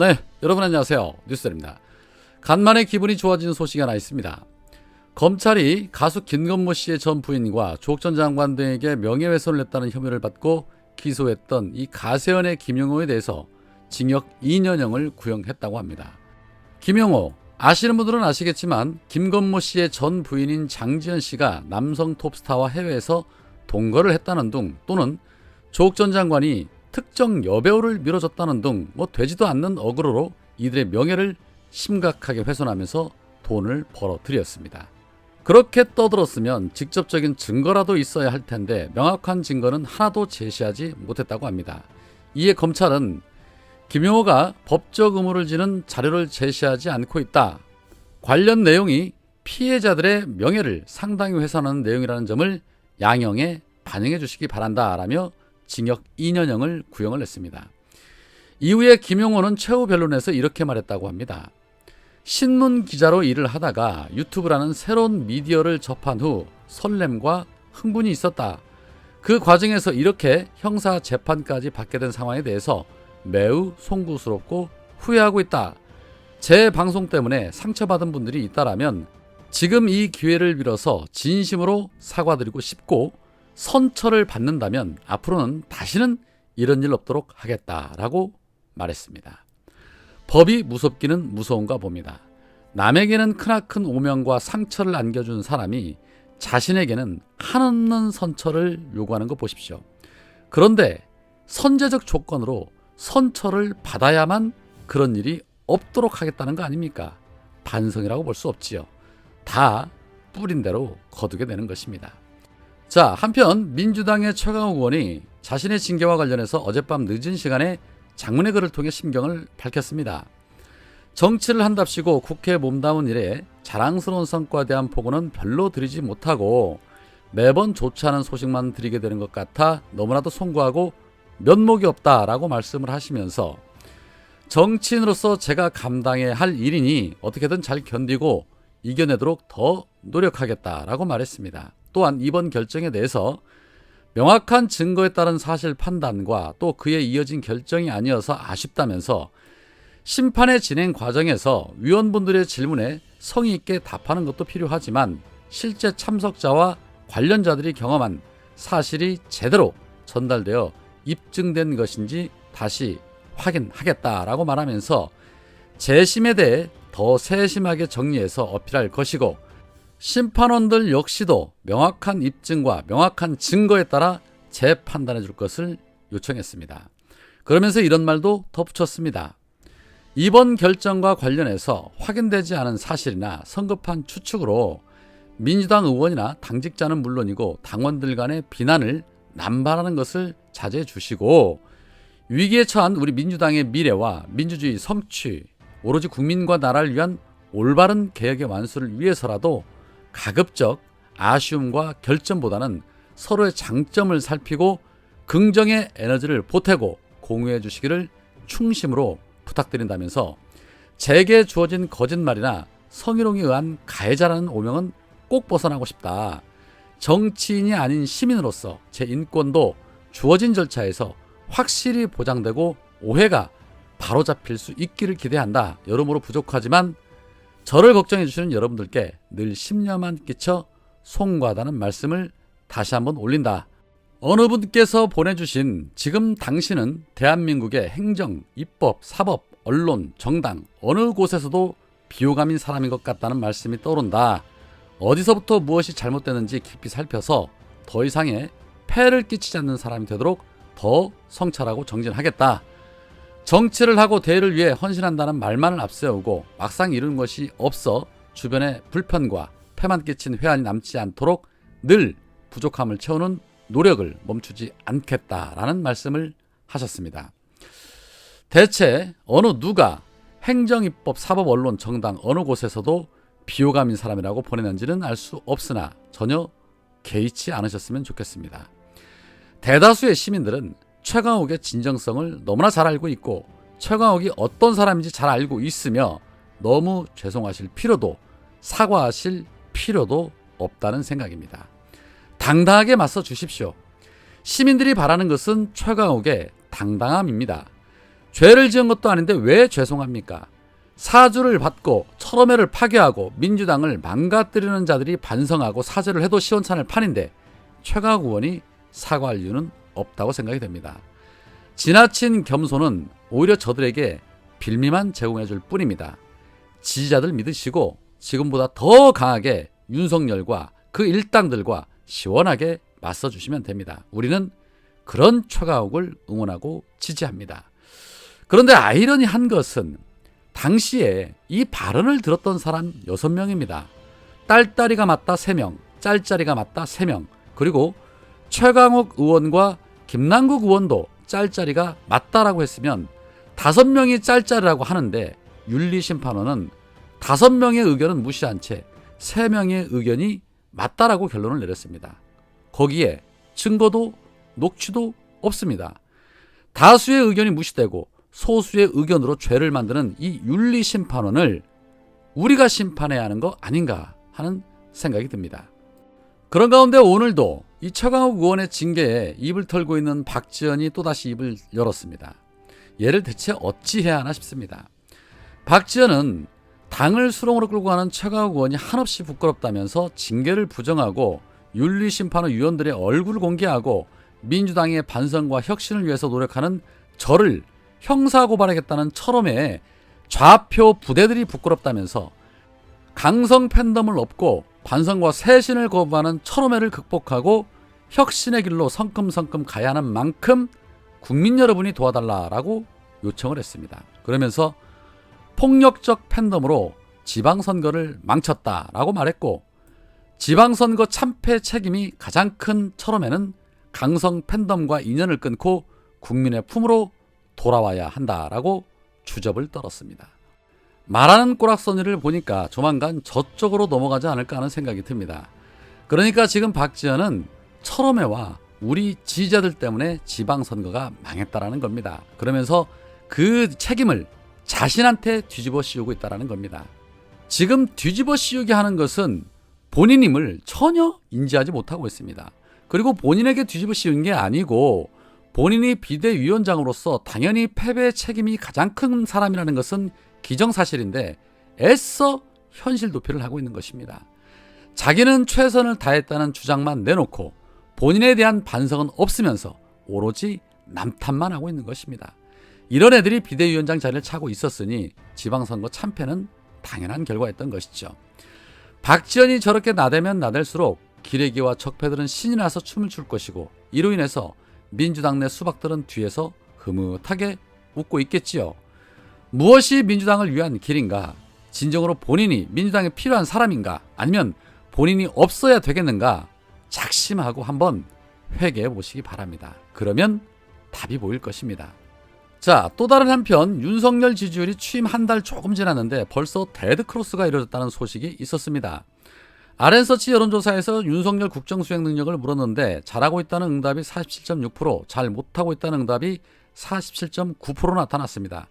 네, 여러분 안녕하세요. 뉴스입니다. 간만에 기분이 좋아지는 소식이 하나 있습니다. 검찰이 가수 김건모 씨의 전 부인과 조국 전 장관 등에게 명예훼손을 했다는 혐의를 받고 기소했던 이 가세연의 김용호에 대해서 징역 2년형을 구형했다고 합니다. 김용호, 아시는 분들은 아시겠지만 김건모 씨의 전 부인인 장지연 씨가 남성 톱스타와 해외에서 동거를 했다는 등, 또는 조국 전 장관이 특정 여배우를 밀어줬다는 등 되지도 않는 어그로로 이들의 명예를 심각하게 훼손하면서 돈을 벌어들였습니다. 그렇게 떠들었으면 직접적인 증거라도 있어야 할 텐데 명확한 증거는 하나도 제시하지 못했다고 합니다. 이에 검찰은 김용호가 법적 의무를 지는 자료를 제시하지 않고 있다, 관련 내용이 피해자들의 명예를 상당히 훼손하는 내용이라는 점을 양형에 반영해 주시기 바란다 라며 징역 2년형을 구형을 했습니다. 이후에 김용호는 최후 변론에서 이렇게 말했다고 합니다. 신문 기자로 일을 하다가 유튜브라는 새로운 미디어를 접한 후 설렘과 흥분이 있었다. 그 과정에서 이렇게 형사 재판까지 받게 된 상황에 대해서 매우 송구스럽고 후회하고 있다. 제 방송 때문에 상처받은 분들이 있다라면 지금 이 기회를 빌어서 진심으로 사과드리고 싶고, 선처를 받는다면 앞으로는 다시는 이런 일 없도록 하겠다라고 말했습니다. 법이 무섭기는 무서운가 봅니다. 남에게는 크나큰 오명과 상처를 안겨준 사람이 자신에게는 한없는 선처를 요구하는 거 보십시오. 그런데 선제적 조건으로 선처를 받아야만 그런 일이 없도록 하겠다는 거 아닙니까? 반성이라고 볼 수 없지요. 다 뿌린 대로 거두게 되는 것입니다. 자, 한편 민주당의 최강욱 의원이 자신의 징계와 관련해서 어젯밤 늦은 시간에 장문의 글을 통해 심경을 밝혔습니다. 정치를 한답시고 국회에 몸담은 일에 자랑스러운 성과에 대한 보고는 별로 드리지 못하고 매번 좋지 않은 소식만 드리게 되는 것 같아 너무나도 송구하고 면목이 없다라고 말씀을 하시면서, 정치인으로서 제가 감당해야 할 일이니 어떻게든 잘 견디고 이겨내도록 더 노력하겠다라고 말했습니다. 또한 이번 결정에 대해서 명확한 증거에 따른 사실 판단과 또 그에 이어진 결정이 아니어서 아쉽다면서, 심판의 진행 과정에서 위원분들의 질문에 성의 있게 답하는 것도 필요하지만 실제 참석자와 관련자들이 경험한 사실이 제대로 전달되어 입증된 것인지 다시 확인하겠다라고 말하면서, 재심에 대해 더 세심하게 정리해서 어필할 것이고 심판원들 역시도 명확한 입증과 명확한 증거에 따라 재판단해 줄 것을 요청했습니다. 그러면서 이런 말도 덧붙였습니다. 이번 결정과 관련해서 확인되지 않은 사실이나 성급한 추측으로 민주당 의원이나 당직자는 물론이고 당원들 간의 비난을 남발하는 것을 자제해 주시고, 위기에 처한 우리 민주당의 미래와 민주주의 성취, 오로지 국민과 나라를 위한 올바른 개혁의 완수를 위해서라도 가급적 아쉬움과 결점보다는 서로의 장점을 살피고 긍정의 에너지를 보태고 공유해 주시기를 충심으로 부탁드린다면서, 제게 주어진 거짓말이나 성희롱에 의한 가해자라는 오명은 꼭 벗어나고 싶다. 정치인이 아닌 시민으로서 제 인권도 주어진 절차에서 확실히 보장되고 오해가 바로잡힐 수 있기를 기대한다. 여러모로 부족하지만 저를 걱정해 주시는 여러분들께 늘 심려만 끼쳐 송구하다는 말씀을 다시 한번 올린다. 어느 분께서 보내주신 지금 당신은 대한민국의 행정, 입법, 사법, 언론, 정당 어느 곳에서도 비호감인 사람인 것 같다는 말씀이 떠오른다. 어디서부터 무엇이 잘못되는지 깊이 살펴서 더 이상의 폐해를 끼치지 않는 사람이 되도록 더 성찰하고 정진하겠다. 정치를 하고 대의를 위해 헌신한다는 말만을 앞세우고 막상 이룬 것이 없어 주변의 불편과 폐만 끼친 회한이 남지 않도록 늘 부족함을 채우는 노력을 멈추지 않겠다라는 말씀을 하셨습니다. 대체 어느 누가 행정, 입법, 사법, 언론, 정당 어느 곳에서도 비호감인 사람이라고 보내는지는 알 수 없으나 전혀 개의치 않으셨으면 좋겠습니다. 대다수의 시민들은 최강욱의 진정성을 너무나 잘 알고 있고 최강욱이 어떤 사람인지 잘 알고 있으며 너무 죄송하실 필요도 사과하실 필요도 없다는 생각입니다. 당당하게 맞서 주십시오. 시민들이 바라는 것은 최강욱의 당당함입니다. 죄를 지은 것도 아닌데 왜 죄송합니까? 사주를 받고 철험회를 파괴하고 민주당을 망가뜨리는 자들이 반성하고 사죄를 해도 시원찮을 판인데 최강욱 의원이 사과할 이유는 없다고 생각이 됩니다. 지나친 겸손은 오히려 저들에게 빌미만 제공해 줄 뿐입니다. 지지자들 믿으시고 지금보다 더 강하게 윤석열과 그 일당들과 시원하게 맞서주시면 됩니다. 우리는 그런 최강욱을 응원하고 지지합니다. 그런데 아이러니한 것은 당시에 이 발언을 들었던 사람 6명입니다. 딸딸이가 맞다 3명, 짤짤이가 맞다 3명, 그리고 최강욱 의원과 김남국 의원도 짤짤이가 맞다라고 했으면 5명이 짤짤이라고 하는데 윤리심판원은 5명의 의견은 무시한 채 3명의 의견이 맞다라고 결론을 내렸습니다. 거기에 증거도 녹취도 없습니다. 다수의 의견이 무시되고 소수의 의견으로 죄를 만드는 이 윤리심판원을 우리가 심판해야 하는 거 아닌가 하는 생각이 듭니다. 그런 가운데 오늘도 이 최강욱 의원의 징계에 입을 털고 있는 박지원이 또다시 입을 열었습니다. 얘를 대체 어찌해야 하나 싶습니다. 박지원은 당을 수렁으로 끌고 가는 최강욱 의원이 한없이 부끄럽다면서 징계를 부정하고 윤리심판원 위원들의 얼굴을 공개하고 민주당의 반성과 혁신을 위해서 노력하는 저를 형사고발하겠다는 철험에 좌표 부대들이 부끄럽다면서 강성 팬덤을 업고 반성과 쇄신을 거부하는 철험회를 극복하고 혁신의 길로 성큼성큼 가야 하는 만큼 국민 여러분이 도와달라라고 요청을 했습니다. 그러면서 폭력적 팬덤으로 지방선거를 망쳤다라고 말했고 지방선거 참패 책임이 가장 큰 철험회는 강성 팬덤과 인연을 끊고 국민의 품으로 돌아와야 한다라고 주접을 떨었습니다. 말하는 꼬락서니를 보니까 조만간 저쪽으로 넘어가지 않을까 하는 생각이 듭니다. 그러니까 지금 박지원은 철험회와 우리 지지자들 때문에 지방선거가 망했다라는 겁니다. 그러면서 그 책임을 자신한테 뒤집어 씌우고 있다는 겁니다. 지금 뒤집어 씌우게 하는 것은 본인임을 전혀 인지하지 못하고 있습니다. 그리고 본인에게 뒤집어 씌운 게 아니고 본인이 비대위원장으로서 당연히 패배의 책임이 가장 큰 사람이라는 것은 기정사실인데 애써 현실 도피를 하고 있는 것입니다. 자기는 최선을 다했다는 주장만 내놓고 본인에 대한 반성은 없으면서 오로지 남탓만 하고 있는 것입니다. 이런 애들이 비대위원장 자리를 차고 있었으니 지방선거 참패는 당연한 결과였던 것이죠. 박지원이 저렇게 나대면 나댈수록 기레기와 적폐들은 신이 나서 춤을 출 것이고 이로 인해서 민주당 내 수박들은 뒤에서 흐뭇하게 웃고 있겠지요. 무엇이 민주당을 위한 길인가? 진정으로 본인이 민주당에 필요한 사람인가? 아니면 본인이 없어야 되겠는가? 작심하고 한번 회개해 보시기 바랍니다. 그러면 답이 보일 것입니다. 자, 또 다른 한편 윤석열 지지율이 취임 한 달 조금 지났는데 벌써 데드크로스가 이루어졌다는 소식이 있었습니다. RN서치 여론조사에서 윤석열 국정수행 능력을 물었는데 잘하고 있다는 응답이 47.6%, 잘 못하고 있다는 응답이 47.9% 나타났습니다.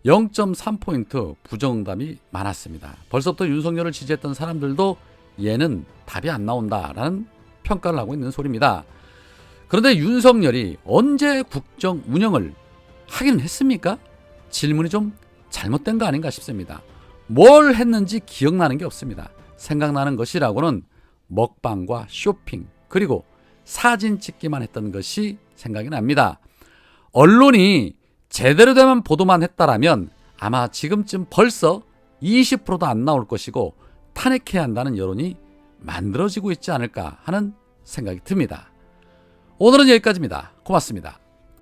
0.3포인트 부정응답이 많았습니다. 벌써부터 윤석열을 지지했던 사람들도 얘는 답이 안 나온다라는 평가를 하고 있는 소리입니다. 그런데 윤석열이 언제 국정 운영을 하긴 했습니까? 질문이 좀 잘못된 거 아닌가 싶습니다. 뭘 했는지 기억나는 게 없습니다. 생각나는 것이라고는 먹방과 쇼핑 그리고 사진 찍기만 했던 것이 생각이 납니다. 언론이 제대로 된 보도만 했다라면 아마 지금쯤 벌써 20%도 안 나올 것이고 탄핵해야 한다는 여론이 만들어지고 있지 않을까 하는 생각이 듭니다. 오늘은 여기까지입니다. 고맙습니다.